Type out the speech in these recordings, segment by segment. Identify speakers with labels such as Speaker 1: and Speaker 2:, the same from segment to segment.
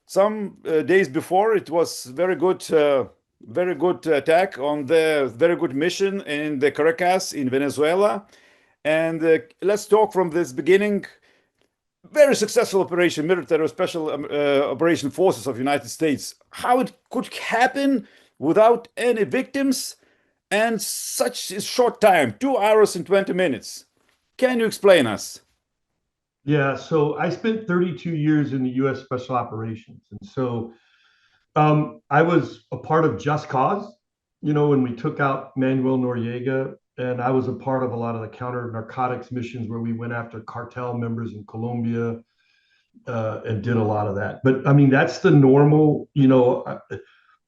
Speaker 1: some days before, it was very good attack on the very good mission in the Caracas in Venezuela. And let's talk from this beginning. Very successful operation, military special operation forces of United States. How it could happen without any victims and such a short time, 2 hours and 20 minutes. Can you explain us?
Speaker 2: Yeah, so I spent 32 years in the U.S. Special Operations. And so I was a part of Just Cause, when we took out Manuel Noriega, and I was a part of a lot of the counter narcotics missions where we went after cartel members in Colombia and did a lot of that. But I mean, that's the normal,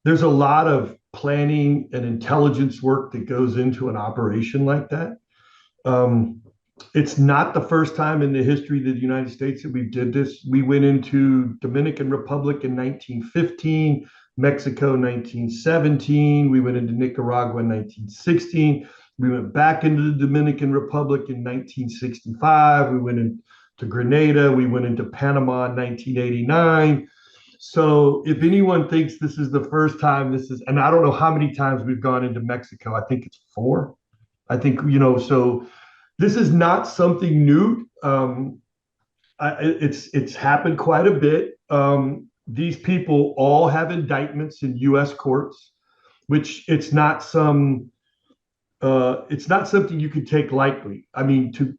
Speaker 2: there's a lot of planning and intelligence work that goes into an operation like that. It's not the first time in the history of the United States that we did this. We went into Dominican Republic in 1915, Mexico 1917. We went into Nicaragua in 1916. We went back into the Dominican Republic in 1965. We went into Grenada. We went into Panama in 1989. So if anyone thinks this is the first time, and I don't know how many times we've gone into Mexico. I think it's 4. I think, so this is not something new. It's happened quite a bit. These people all have indictments in U.S. courts, which it's not something you could take lightly. I mean, to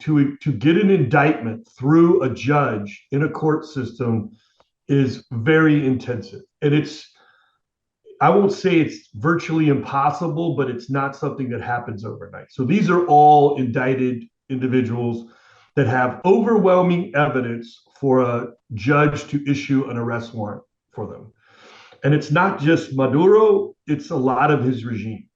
Speaker 2: get an indictment through a judge in a court system is very intensive. And I won't say it's virtually impossible, but it's not something that happens overnight. So these are all indicted individuals that have overwhelming evidence for a judge to issue an arrest warrant for them. And it's not just Maduro, it's a lot of his regime.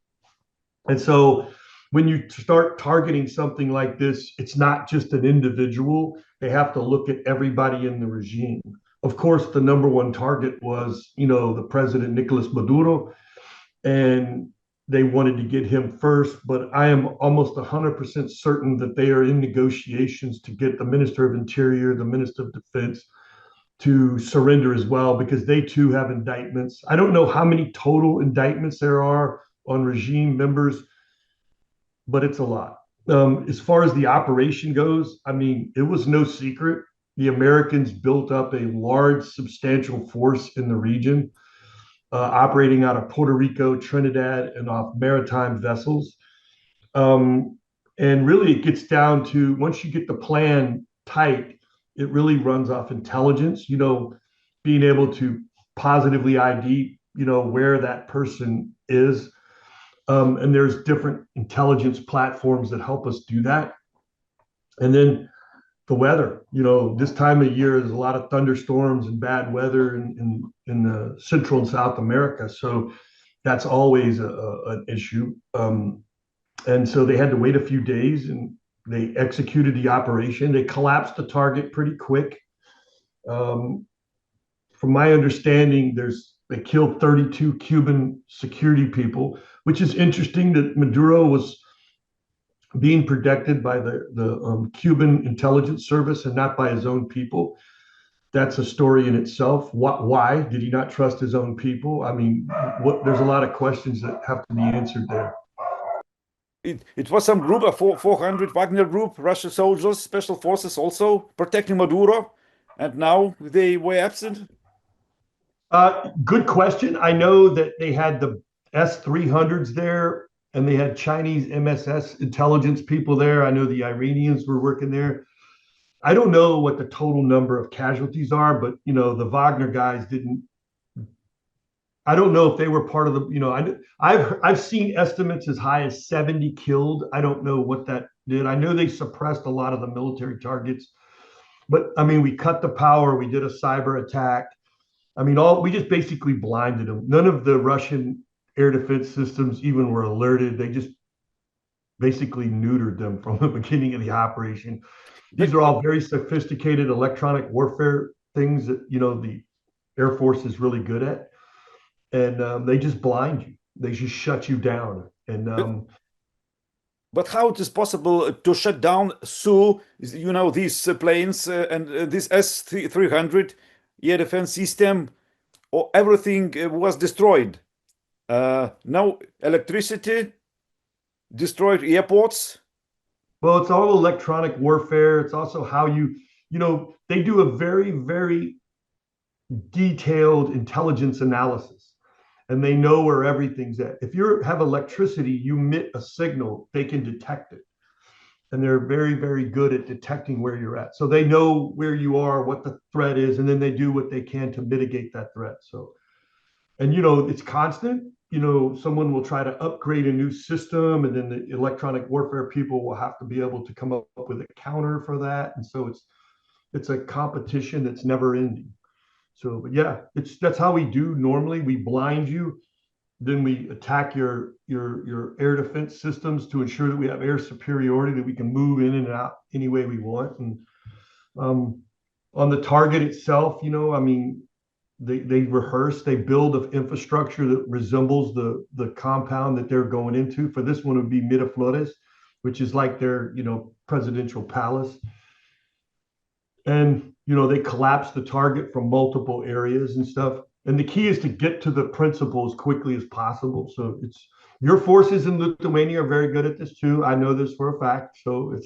Speaker 2: And so when you start targeting something like this, it's not just an individual. They have to look at everybody in the regime. Of course, the number one target was, the president, Nicolas Maduro, and they wanted to get him first. But I am almost 100% certain that they are in negotiations to get the Minister of Interior, the Minister of Defense to surrender as well, because they too have indictments. I don't know how many total indictments there are on regime members, but it's a lot. As far as the operation goes, I mean, it was no secret. The Americans built up a large, substantial force in the region, operating out of Puerto Rico, Trinidad, and off maritime vessels. And really, it gets down to, once you get the plan tight, it really runs off intelligence, being able to positively ID, where that person is. And there's different intelligence platforms that help us do that. And then the weather, this time of year, there's a lot of thunderstorms and bad weather in Central and South America. So that's always an issue. And so they had to wait a few days, and they executed the operation. They collapsed the target pretty quick. From my understanding, they killed 32 Cuban security people, which is interesting that Maduro was being protected by the Cuban intelligence service and not by his own people. That's a story in itself. Why did he not trust his own people? I mean, there's a lot of questions that have to be answered there.
Speaker 1: It was some group of 400 Wagner group, Russian soldiers, special forces also protecting Maduro, and now they were absent?
Speaker 2: Good question. I know that they had the S-300s there, and they had Chinese MSS intelligence people there. I know the Iranians were working there. I don't know what the total number of casualties are, but the Wagner guys didn't. I don't know if they were part of the. I've seen estimates as high as 70 killed. I don't know what that did. I know they suppressed a lot of the military targets, but I mean, we cut the power. We did a cyber attack. I mean, we just basically blinded them. None of the Russian air defense systems even were alerted. They just basically neutered them from the beginning of the operation. These are all very sophisticated electronic warfare things that, the Air Force is really good at. And they just blind you. They just shut you down. And
Speaker 1: but how it is possible to shut down these planes and this S-300 air defense system everything was destroyed. Now electricity destroyed airports.
Speaker 2: Well, it's all electronic warfare. It's also how they do a very, very detailed intelligence analysis, and they know where everything's at. If you have electricity, you emit a signal, they can detect it. And they're very, very good at detecting where you're at. So they know where you are, what the threat is, and then they do what they can to mitigate that threat. So, and it's constant. Someone will try to upgrade a new system, and then the electronic warfare people will have to be able to come up with a counter for that. And so it's a competition that's never ending. So, but yeah, that's how we do normally. We blind you, then we attack your air defense systems to ensure that we have air superiority, that we can move in and out any way we want. And on the target itself, they rehearse, they build an infrastructure that resembles the compound that they're going into. For this one, it would be Miraflores, which is like their presidential palace. And they collapse the target from multiple areas and stuff. And the key is to get to the principal as quickly as possible. So your forces in Lithuania are very good at this too. I know this for a fact. So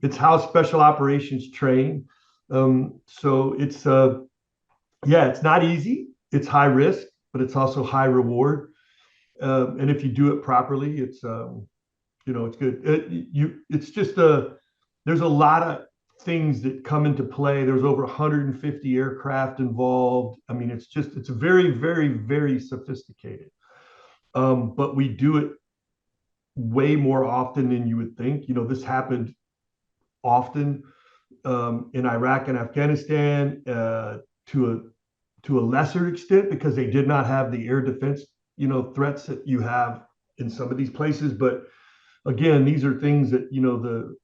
Speaker 2: it's how special operations train. So it's not easy. It's high risk, but it's also high reward. And if you do it properly, it's good. It's just there's a lot of things that come into play. There's over 150 aircraft involved. I mean, it's very, very, very sophisticated. But we do it way more often than you would think. This happened often in Iraq and Afghanistan to a lesser extent because they did not have the air defense, threats that you have in some of these places. But again, these are things that, the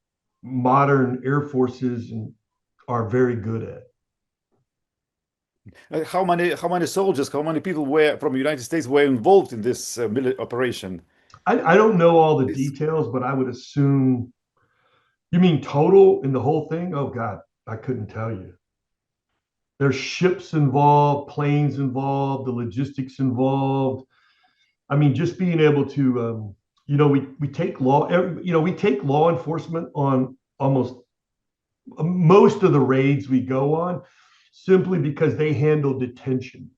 Speaker 2: modern air forces are very good
Speaker 1: at. How many soldiers, how many people from the United States were involved in this military operation?
Speaker 2: I don't know all the details, but I would assume, you mean total in the whole thing? Oh God, I couldn't tell you. There's ships involved, planes involved, the logistics involved. I mean, just being able to, we take law enforcement on almost most of the raids we go on simply because they handle detention.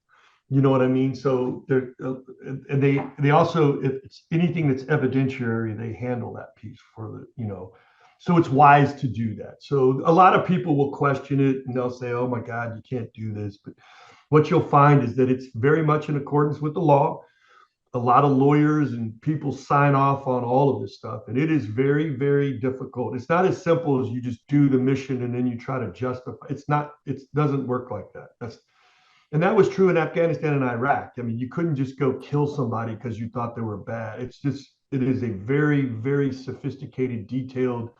Speaker 2: You know what I mean? So and they also, if it's anything that's evidentiary, they handle that piece for so it's wise to do that. So a lot of people will question it and they'll say, oh my God, you can't do this. But what you'll find is that it's very much in accordance with the law. A lot of lawyers and people sign off on all of this stuff. And it is very, very difficult. It's not as simple as you just do the mission and then you try to justify. It doesn't work like that. And that was true in Afghanistan and Iraq. I mean, you couldn't just go kill somebody because you thought they were bad. It is a very, very sophisticated, detailed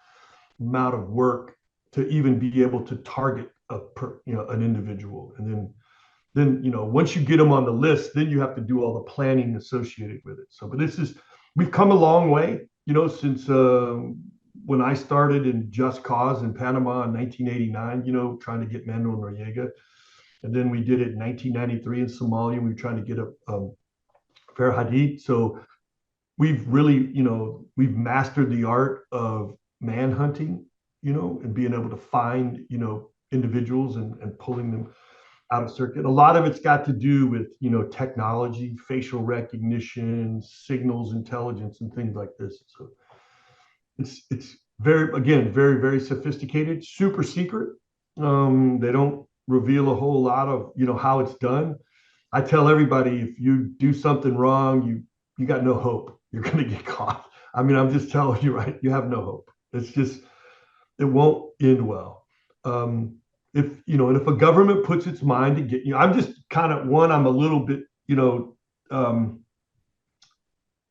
Speaker 2: amount of work to even be able to target an individual. And then once you get them on the list, then you have to do all the planning associated with it. So, but we've come a long way, since when I started in Just Cause in Panama in 1989, trying to get Manuel Noriega. And then we did it in 1993 in Somalia. We were trying to get a Fair Hadid. So we've really, we've mastered the art of manhunting, and being able to find, individuals and pulling them out of circuit. A lot of it's got to do with, technology, facial recognition, signals intelligence, and things like this. So it's very, very, very sophisticated, super secret. They don't reveal a whole lot of, how it's done. I tell everybody, if you do something wrong, you got no hope. You're going to get caught. I mean, I'm just telling you, right? You have no hope. It won't end well. If a government puts its mind to get I'm just kind of I'm a little bit,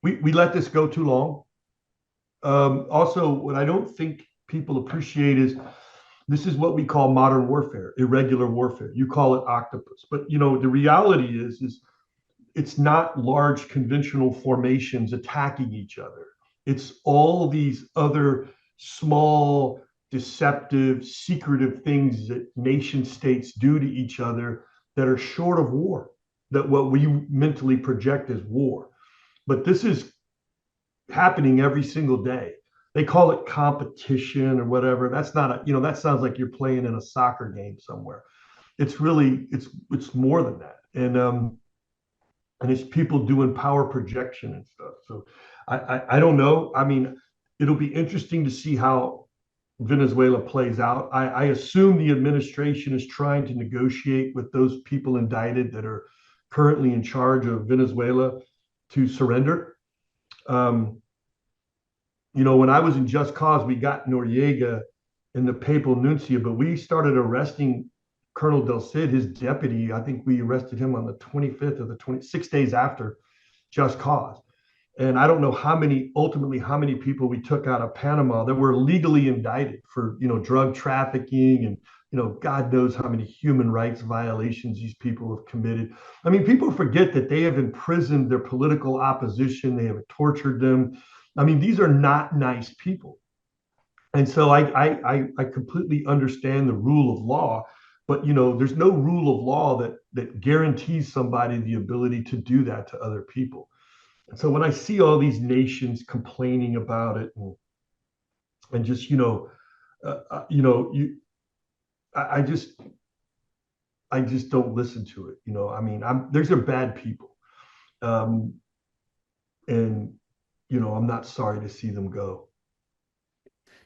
Speaker 2: we let this go too long. Also, what I don't think people appreciate is this is what we call modern warfare, irregular warfare. You call it octopus, but the reality is it's not large conventional formations attacking each other. It's all these other small, deceptive, secretive things that nation states do to each other that are short of war. that what we mentally project as war. But this is happening every single day. They call it competition or whatever. That's not a, that sounds like you're playing in a soccer game somewhere. It's really, it's more than that. And it's people doing power projection and stuff. So I don't know. I mean, it'll be interesting to see how Venezuela plays out. I assume the administration is trying to negotiate with those people indicted that are currently in charge of Venezuela to surrender. When I was in Just Cause, we got Noriega in the papal nuncio, but we started arresting Colonel Del Cid, his deputy. I think we arrested him on the 25th or the 26 days after Just Cause. And I don't know how many people we took out of Panama that were legally indicted for, drug trafficking and, God knows how many human rights violations these people have committed. I mean, people forget that they have imprisoned their political opposition. They have tortured them. I mean, these are not nice people. And so I completely understand the rule of law, but, there's no rule of law that guarantees somebody the ability to do that to other people. And so when I see all these nations complaining about it and just, I just don't listen to it. I mean, these are bad people. And, I'm not sorry to see them go.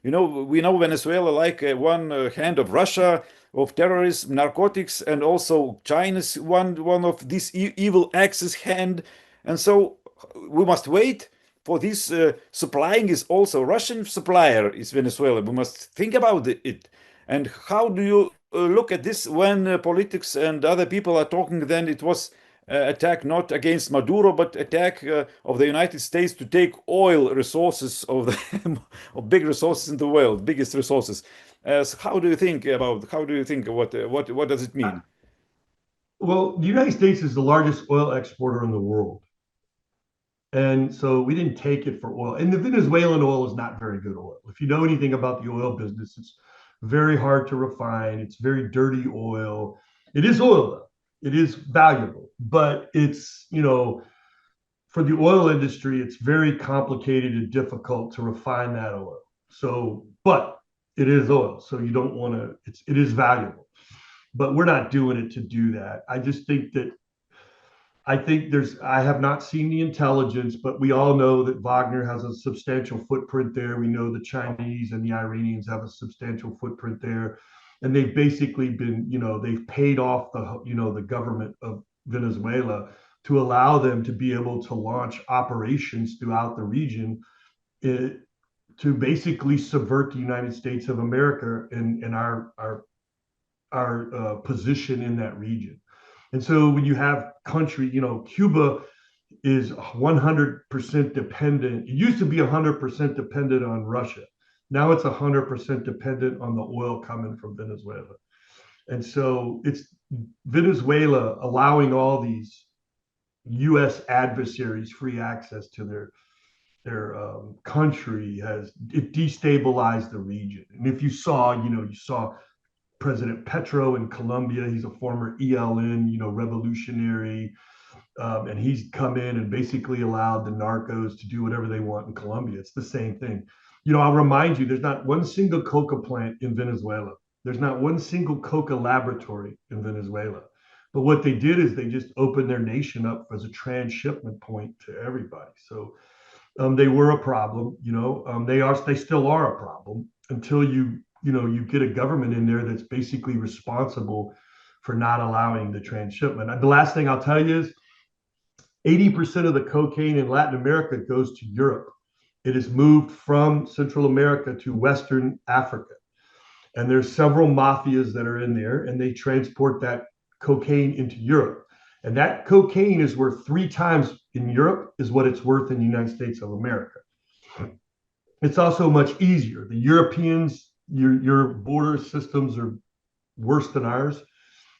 Speaker 1: We know Venezuela like one hand of Russia, of terrorism, narcotics, and also China's one of these evil axis hand. And so we must wait for this supplying is also Russian supplier is Venezuela. We must think about it. And how do you look at this when politics and other people are talking? Then it was attack not against Maduro, but attack of the United States to take oil resources of the of big resources in the world, biggest resources. So how do you think what does it mean?
Speaker 2: Well, the United States is the largest oil exporter in the world. And so we didn't take it for oil. And the Venezuelan oil is not very good oil. If you know anything about the oil business, it's very hard to refine. It's very dirty oil. It is oil, though. It is valuable, but it's, for the oil industry, it's very complicated and difficult to refine that oil. So, but it is oil. So you don't want to, it is valuable, but we're not doing it to do that. I just think that I have not seen the intelligence, but we all know that Wagner has a substantial footprint there. We know the Chinese and the Iranians have a substantial footprint there. And they've basically been, they've paid off the government of Venezuela to allow them to be able to launch operations throughout the region to basically subvert the United States of America and our position in that region. And so when you have country, Cuba is 100% dependent. It used to be 100% dependent on Russia. Now it's 100% dependent on the oil coming from Venezuela. And so it's Venezuela allowing all these U.S. adversaries free access to their country it destabilized the region. And if you saw, you saw President Petro in Colombia. He's a former ELN, revolutionary. And he's come in and basically allowed the narcos to do whatever they want in Colombia. It's the same thing. I'll remind you, there's not one single coca plant in Venezuela. There's not one single coca laboratory in Venezuela. But what they did is they just opened their nation up as a transshipment point to everybody. So they were a problem, they still are a problem until you get a government in there that's basically responsible for not allowing the transshipment. The last thing I'll tell you is 80% of the cocaine in Latin America goes to Europe. It is moved from Central America to Western Africa. And there's several mafias that are in there, and they transport that cocaine into Europe. And that cocaine is worth 3 times in Europe is what it's worth in the United States of America. It's also much easier. The Europeans, your border systems are worse than ours.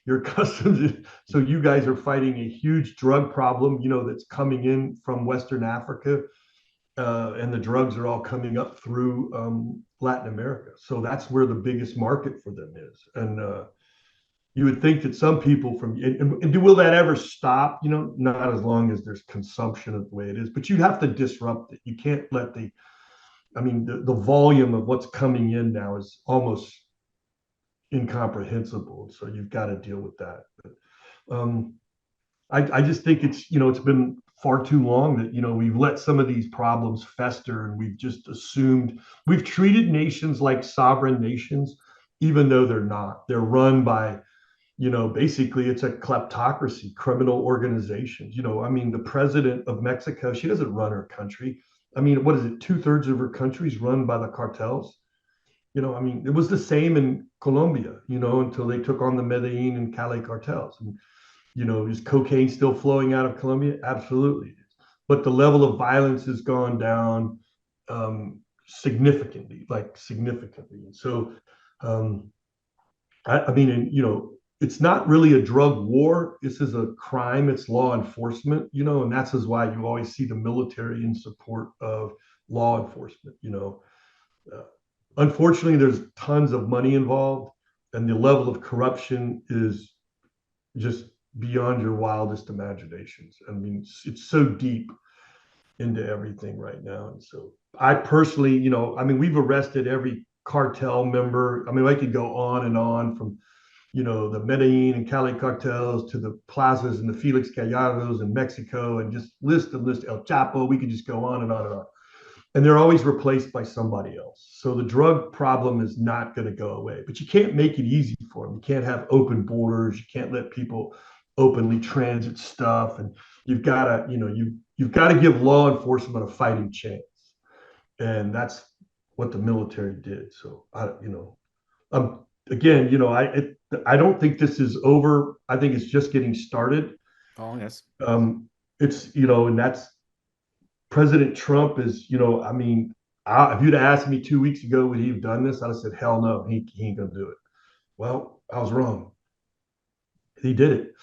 Speaker 2: Your customs, so you guys are fighting a huge drug problem, that's coming in from Western Africa. And the drugs are all coming up through Latin America. So that's where the biggest market for them is. And you would think that some people from, and will that ever stop? You know, not as long as there's consumption of the way it is, but you have to disrupt it. You can't let the volume of what's coming in now is almost incomprehensible. So you've got to deal with that. But I just think it's, it's been far too long that, we've let some of these problems fester, and we've just assumed, we've treated nations like sovereign nations, even though they're not. They're run by, basically it's a kleptocracy, criminal organizations. The president of Mexico, she doesn't run her country. What is it? 2/3 of her country is run by the cartels. It was the same in Colombia, until they took on the Medellin and Cali cartels. And, is cocaine still flowing out of Colombia? Absolutely. But the level of violence has gone down significantly. And so, it's not really a drug war. This is a crime. It's law enforcement, and that's why you always see the military in support of law enforcement. Unfortunately, there's tons of money involved, and the level of corruption is just beyond your wildest imaginations. It's so deep into everything right now. And so I personally, we've arrested every cartel member. I could go on and on, from the Medellin and Cali cartels to the plazas and the Felix Gallardos in Mexico, and just list El Chapo. We could just go on and on and on. And they're always replaced by somebody else. So the drug problem is not going to go away. But you can't make it easy for them. You can't have open borders. You can't let people openly transit stuff. And you've got to, you've got to give law enforcement a fighting chance. And that's what the military did. So again, I don't think this is over. I think it's just getting started.
Speaker 1: Oh, yes.
Speaker 2: It's, and that's President Trump is, if you'd asked me 2 weeks ago, would he have done this? I'd have said, hell no, he ain't going to do it. Well, I was wrong. He did it.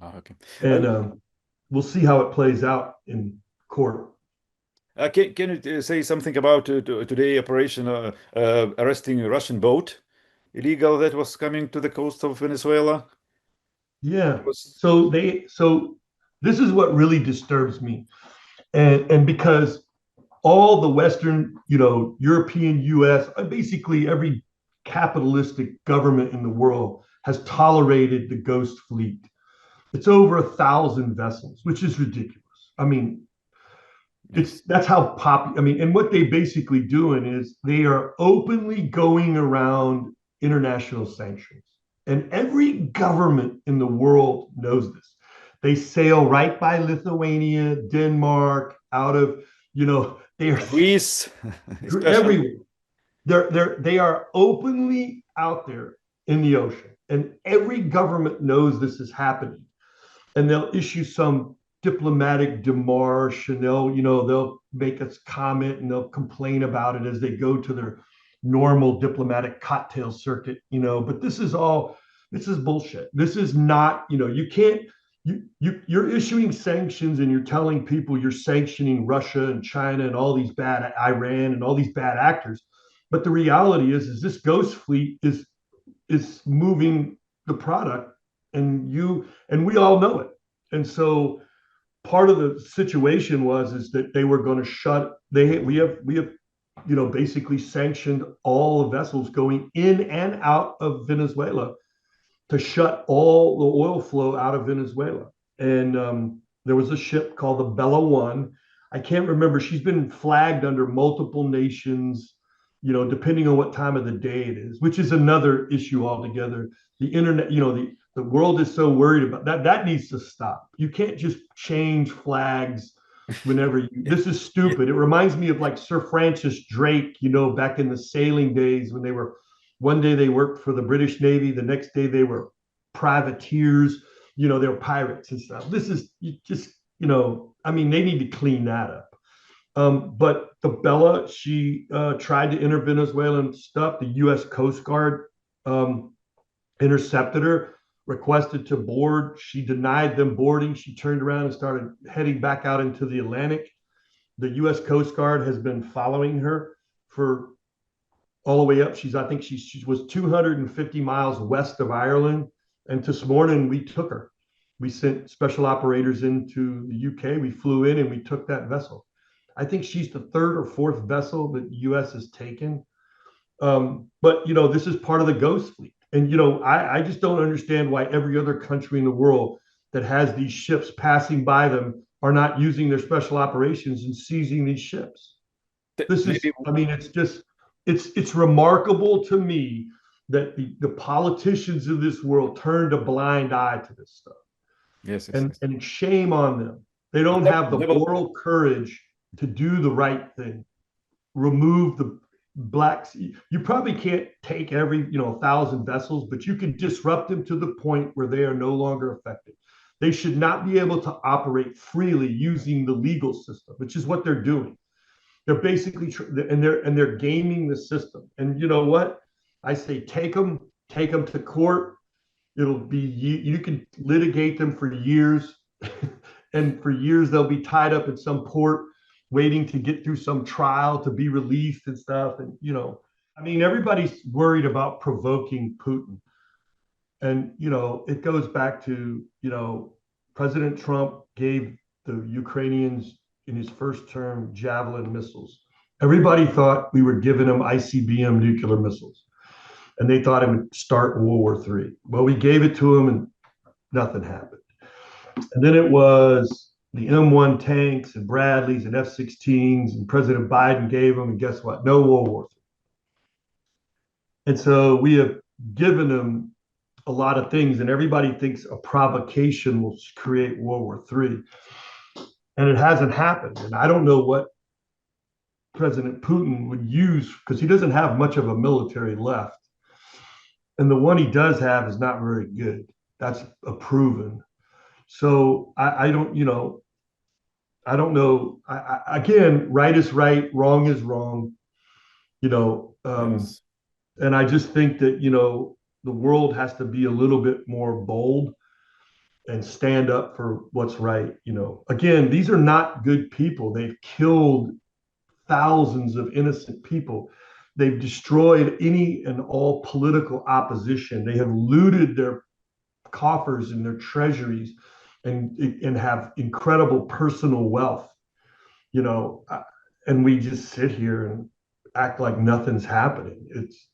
Speaker 1: Oh, okay.
Speaker 2: And we'll see how it plays out in court.
Speaker 1: Can you say something about today operation arresting a Russian boat, illegal, that was coming to the coast of Venezuela?
Speaker 2: Yeah. So this is what really disturbs me. And because all the Western, European, US, basically every capitalistic government in the world has tolerated the ghost fleet. It's over 1,000 vessels, which is ridiculous. That's how popular. And what they basically doing is they are openly going around international sanctions, and every government in the world knows this. They sail right by Lithuania, Denmark, out of, they are
Speaker 1: Greece,
Speaker 2: everywhere. They are openly out there in the ocean, and every government knows this is happening. And they'll issue some diplomatic démarche, and they'll make a comment, and they'll complain about it as they go to their normal diplomatic cocktail circuit, but this is bullshit. This is not, you can't, you're issuing sanctions, and you're telling people you're sanctioning Russia and China and all these bad, Iran and all these bad actors. But the reality is this ghost fleet is moving the product, and we all know it. And so part of the situation is that they were going to we have basically sanctioned all the vessels going in and out of Venezuela, to shut all the oil flow out of Venezuela. And there was a ship called the Bella One. I can't remember. She's been flagged under multiple nations, depending on what time of the day it is, which is another issue altogether. The internet, the world is so worried about that. That needs to stop. You can't just change flags whenever this is stupid. It reminds me of like Sir Francis Drake, back in the sailing days, when one day they worked for the British Navy, the next day they were privateers, they were pirates and stuff. This is just, they need to clean that up. But the Bella, she tried to enter Venezuelan stuff. The U.S. Coast Guard intercepted her, requested to board. She denied them boarding. She turned around and started heading back out into the Atlantic. The U.S. Coast Guard has been following her for all the way up. I think she was 250 miles west of Ireland, And this morning we took her. We sent special operators into the UK. We flew in and we took that vessel. I think she's the third or fourth vessel that the U.S. has taken. But, this is part of the Ghost Fleet. And, I just don't understand why every other country in the world that has these ships passing by them are not using their special operations and seizing these ships. It's remarkable to me that the politicians of this world turned a blind eye to this stuff.
Speaker 1: Yes.
Speaker 2: And shame on them. They don't have the moral courage to do the right thing. Remove the blacks. You probably can't take every 1,000 vessels, but you can disrupt them to the point where they are no longer effective. They should not be able to operate freely using the legal system, which is what they're doing. They're basically they're gaming the system. And you know what? I say take them to court. It'll be, you can litigate them for years, and for years they'll be tied up in some port waiting to get through some trial to be released and stuff. And everybody's worried about provoking Putin. And it goes back to President Trump gave the Ukrainians in his first term Javelin missiles. Everybody thought we were giving them ICBM nuclear missiles, and they thought it would start World War III. Well, we gave it to them and nothing happened. And then it was the M1 tanks and Bradleys and F-16s, and President Biden gave them, and guess what? No World War III. And so we have given them a lot of things, and everybody thinks a provocation will create World War III. And it hasn't happened. And I don't know what President Putin would use, because he doesn't have much of a military left. And the one he does have is not very good. That's a proven. So I don't know. Again, right is right, wrong is wrong.
Speaker 1: Yes.
Speaker 2: And I just think that, the world has to be a little bit more bold and stand up for what's right. Again, these are not good people. They've killed thousands of innocent people. They've destroyed any and all political opposition. They have looted their coffers and their treasuries and have incredible personal wealth, and we just sit here and act like nothing's happening. It's,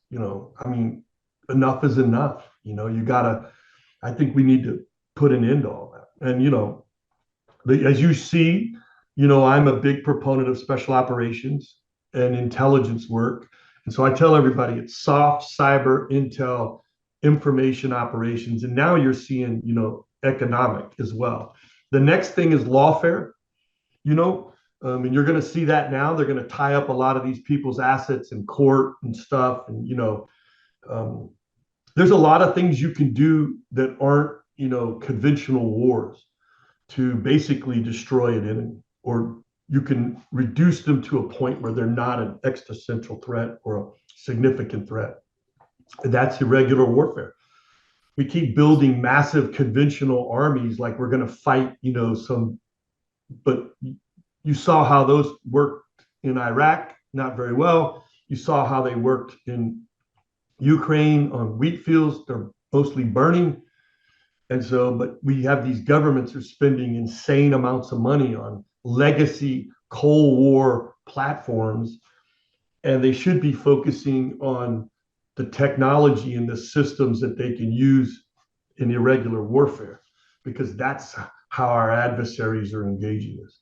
Speaker 2: enough is enough. I think we need to put an end to all that. And, as you see, I'm a big proponent of special operations and intelligence work. And so I tell everybody it's soft, cyber, intel, information operations. And now you're seeing, economic as well. The next thing is lawfare, and you're going to see that now. They're going to tie up a lot of these people's assets in court and stuff. And, there's a lot of things you can do that aren't, conventional wars to basically destroy an enemy, or you can reduce them to a point where they're not an existential threat or a significant threat. And that's irregular warfare. We keep building massive conventional armies like we're going to fight, but you saw how those worked in Iraq, not very well. You saw how they worked in Ukraine on wheat fields. They're mostly burning. And so, but we have these governments are spending insane amounts of money on legacy Cold War platforms, and they should be focusing on the technology and the systems that they can use in irregular warfare, because that's how our adversaries are engaging us.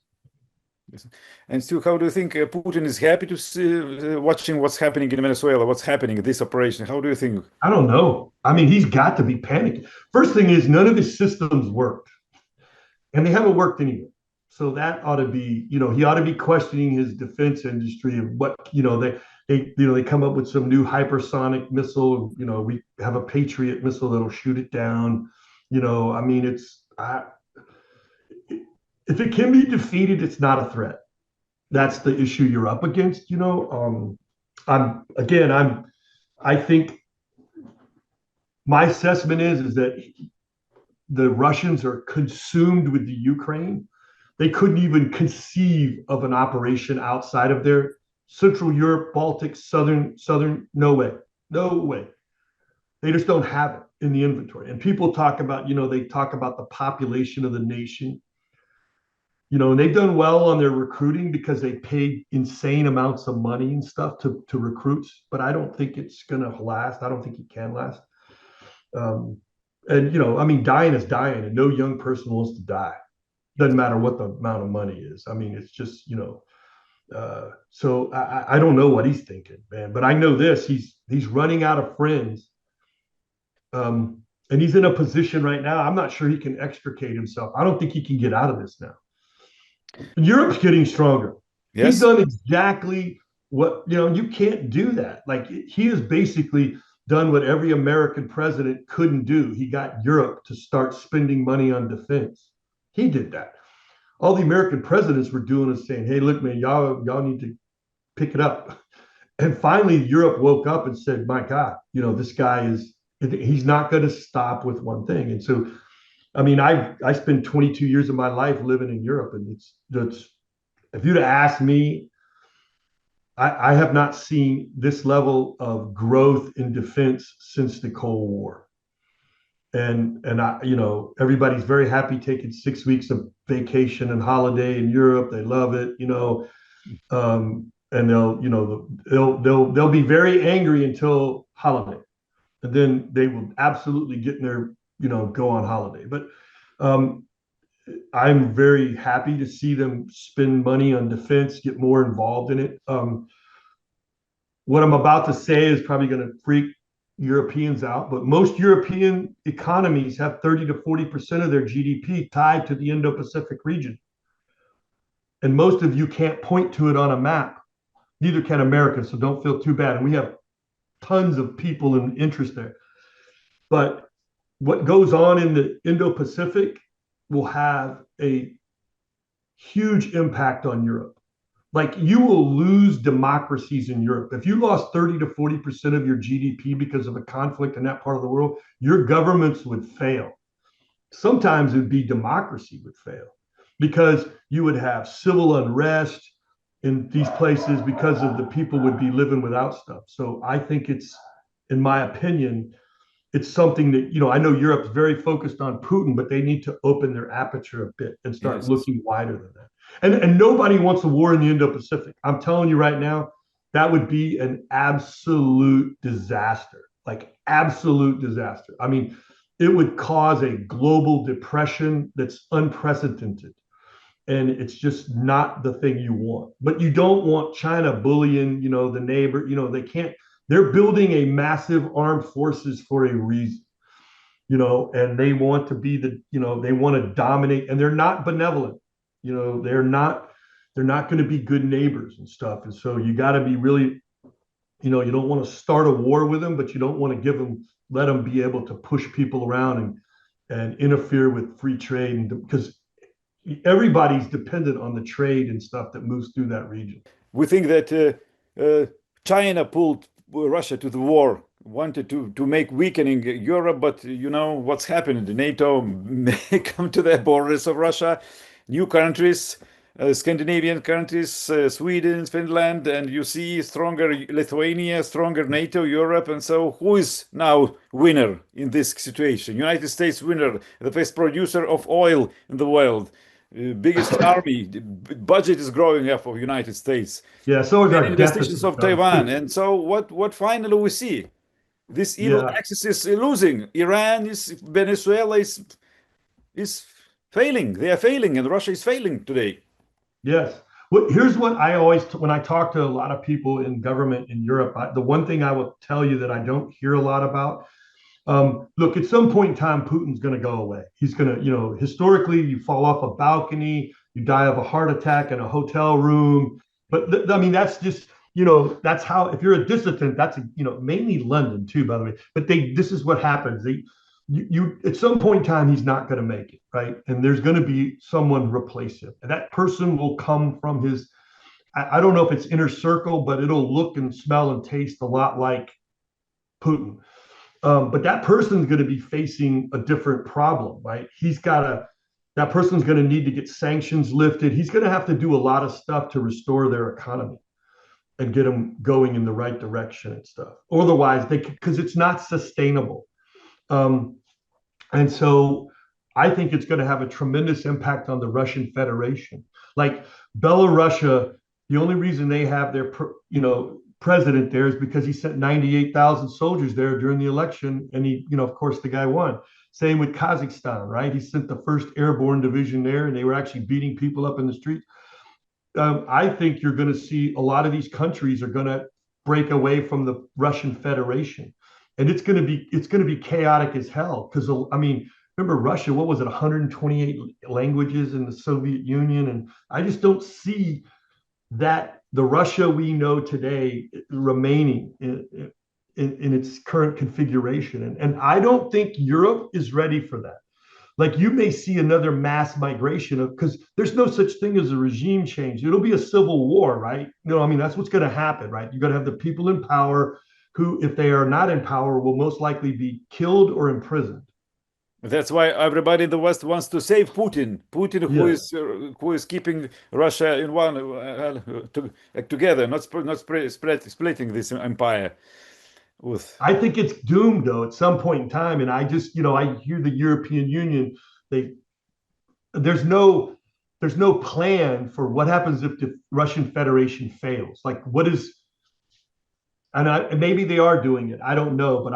Speaker 1: Yes. And Stu, how do you think Putin is happy to see, watching what's happening in Venezuela, what's happening in this operation? How do you think?
Speaker 2: I don't know. He's got to be panicking. First thing is, none of his systems worked, and they haven't worked anyway. So that ought to be, he ought to be questioning his defense industry and what, they come up with some new hypersonic missile. We have a Patriot missile that'll shoot it down. If it can be defeated, it's not a threat. That's the issue you're up against. I think my assessment is that the Russians are consumed with the Ukraine. They couldn't even conceive of an operation outside of their Central Europe, Baltic, Southern, no way. They just don't have it in the inventory. And people talk about, they talk about the population of the nation. And they've done well on their recruiting because they paid insane amounts of money and stuff to recruits. But I don't think it's going to last. I don't think it can last. And dying is dying, and no young person wants to die. Doesn't matter what the amount of money is. It's just, so I don't know what he's thinking, man. But I know this: he's running out of friends. And he's in a position right now. I'm not sure he can extricate himself. I don't think he can get out of this now. Europe's getting stronger. Yes. He's done exactly what, you can't do that. Like, he has basically done what every American president couldn't do. He got Europe to start spending money on defense. He did that. All the American presidents were doing is saying, hey, look, man, y'all need to pick it up. And finally, Europe woke up and said, my God, this guy he's not going to stop with one thing. And so, I spent 22 years of my life living in Europe, and it's if you'd have asked me, I have not seen this level of growth in defense since the Cold War. And everybody's very happy taking 6 weeks of vacation and holiday in Europe. They love it, and they'll be very angry until holiday. And then they will absolutely get in their, go on holiday. But I'm very happy to see them spend money on defense, get more involved in it. What I'm about to say is probably going to freak Europeans out, but most European economies have 30 to 40% of their GDP tied to the Indo-Pacific region. And most of you can't point to it on a map. Neither can Americans, so don't feel too bad. And we have tons of people and interest there. But what goes on in the Indo-Pacific will have a huge impact on Europe. Like, you will lose democracies in Europe. If you lost 30 to 40% of your GDP because of a conflict in that part of the world, your governments would fail. Sometimes it would be democracy would fail because you would have civil unrest in these places because of the people would be living without stuff. So I think it's, in my opinion, it's something that, I know Europe's very focused on Putin, but they need to open their aperture a bit and start looking wider than that. And nobody wants a war in the Indo-Pacific. I'm telling you right now, that would be an absolute disaster, like absolute disaster. It would cause a global depression that's unprecedented. And it's just not the thing you want. But you don't want China bullying, the neighbor. They can't. They're building a massive armed forces for a reason, and they want to be they want to dominate, and they're not benevolent. They're not going to be good neighbors and stuff. And so you got to be really, you don't want to start a war with them, but you don't want to let them be able to push people around and interfere with free trade, and because everybody's dependent on the trade and stuff that moves through that region.
Speaker 1: We think that China pulled Russia to the war, wanted to make weakening Europe, but what's happened. The NATO may come to the borders of Russia, new countries, Scandinavian countries, Sweden, Finland, and you see stronger Lithuania, stronger NATO, Europe. And so who is now winner in this situation? United States winner, the best producer of oil in the world. Biggest army, budget is growing up of United States.
Speaker 2: Yeah, so is our
Speaker 1: investigations of Taiwan. And so what finally we see? This evil axis is losing. Venezuela is failing. They are failing, and Russia is failing today.
Speaker 2: Yes. Well, here's what I always, when I talk to a lot of people in government in Europe, the one thing I will tell you that I don't hear a lot about, look, at some point in time, Putin's going to go away. He's going to, historically, you fall off a balcony, you die of a heart attack in a hotel room. But that's just, that's how, if you're a dissident, that's, mainly London too, by the way. But this is what happens. You at some point in time, he's not going to make it, right? And there's going to be someone replace him. And that person will come from his, I don't know if it's inner circle, but it'll look and smell and taste a lot like Putin. But that person's going to be facing a different problem, right? That person's going to need to get sanctions lifted. He's going to have to do a lot of stuff to restore their economy. and get them going in the right direction and stuff. Otherwise, because it's not sustainable. And so I think it's going to have a tremendous impact on the Russian Federation. Like Belarus, the only reason they have their, president there is because he sent 98,000 soldiers there during the election, and he, of course, the guy won. Same with Kazakhstan, right? He sent the 1st Airborne Division there, and they were actually beating people up in the streets. I think you're going to see a lot of these countries are going to break away from the Russian Federation, and it's going to be chaotic as hell. Because remember Russia? What was it? 128 languages in the Soviet Union, and I just don't see that the Russia we know today remaining in its current configuration. And I don't think Europe is ready for that. Like, you may see another mass migration because there's no such thing as a regime change. It'll be a civil war, right? That's what's going to happen, right? You're going to have the people in power who, if they are not in power, will most likely be killed or imprisoned.
Speaker 1: That's why everybody in the West wants to save Putin. Putin, who is keeping Russia in one together, not splitting this empire.
Speaker 2: I think it's doomed, though, at some point in time. And I just, I hear the European Union. There's no plan for what happens if the Russian Federation fails. Like, what is? And maybe they are doing it. I don't know, but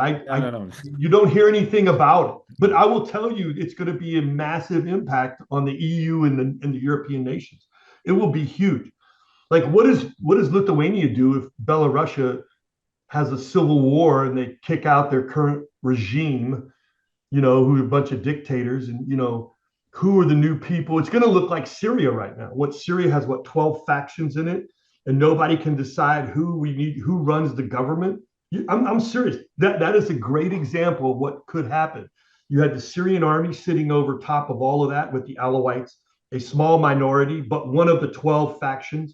Speaker 2: you don't hear anything about it. But I will tell you, it's going to be a massive impact on the EU and the European nations. It will be huge. Like, what does Lithuania do if Belarus has a civil war and they kick out their current regime? Who are a bunch of dictators, and who are the new people? It's going to look like Syria right now. Syria has 12 factions in it. And nobody can decide who runs the government. I'm serious. That is a great example of what could happen. You had the Syrian army sitting over top of all of that with the Alawites, a small minority, but one of the 12 factions.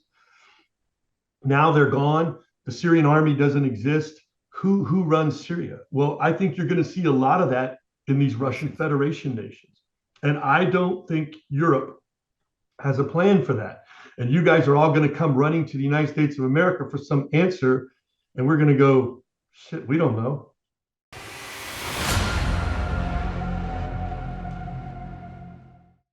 Speaker 2: Now they're gone. The Syrian army doesn't exist. Who runs Syria? Well, I think you're going to see a lot of that in these Russian Federation nations. And I don't think Europe has a plan for that. And you guys are all going to come running to the United States of America for some answer. And we're going to go, shit, we don't know.